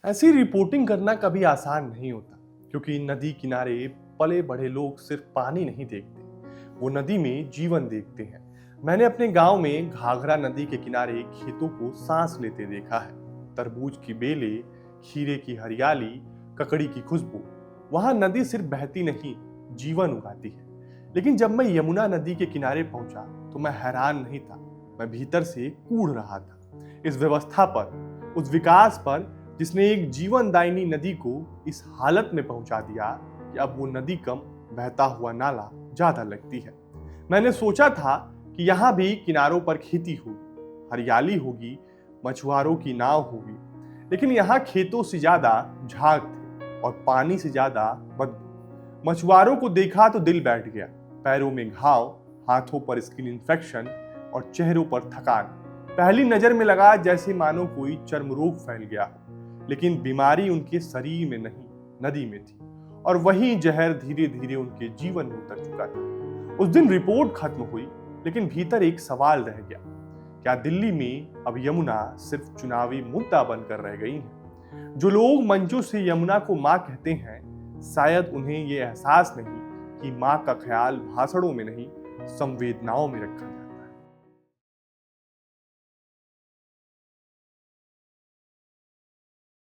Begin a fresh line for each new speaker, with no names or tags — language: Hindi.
ऐसी रिपोर्टिंग करना कभी आसान नहीं होता, क्योंकि नदी किनारे पले बढ़े लोग सिर्फ पानी नहीं देखते, वो नदी में जीवन देखते हैं। मैंने अपने गांव में घाघरा नदी के किनारे खेतों को सांस लेते देखा है। तरबूज की बेलें, खीरे की हरियाली, ककड़ी की खुशबू। वहां नदी सिर्फ बहती नहीं, जीवन उगाती है। लेकिन जब मैं यमुना नदी के किनारे पहुंचा तो मैं हैरान नहीं था, मैं भीतर से कूढ़ रहा था। इस व्यवस्था पर, उस विकास पर, जिसने एक जीवनदायिनी नदी को इस हालत में पहुंचा दिया कि अब वो नदी कम, बहता हुआ नाला ज्यादा लगती है। मैंने सोचा था कि यहाँ भी किनारों पर खेती होगी, हरियाली होगी, मछुआरों की नाव होगी, लेकिन यहाँ खेतों से ज्यादा झाग थे और पानी से ज्यादा बदबू। मछुआरों को देखा तो दिल बैठ गया, पैरों में घाव, हाथों पर स्किन इन्फेक्शन और चेहरों पर थकान। पहली नजर में लगा जैसे मानो कोई चर्म रोग फैल गया हो, लेकिन बीमारी उनके शरीर में नहीं, नदी में थी, और वही जहर धीरे धीरे उनके जीवन में उतर चुका था। उस दिन रिपोर्ट खत्म हुई, लेकिन भीतर एक सवाल रह गया, क्या दिल्ली में अब यमुना सिर्फ चुनावी मुद्दा बनकर रह गई है? जो लोग मंचों से यमुना को मां कहते हैं, शायद उन्हें यह एहसास नहीं कि मां का ख्याल भाषणों में नहीं, संवेदनाओं में रखा जाए।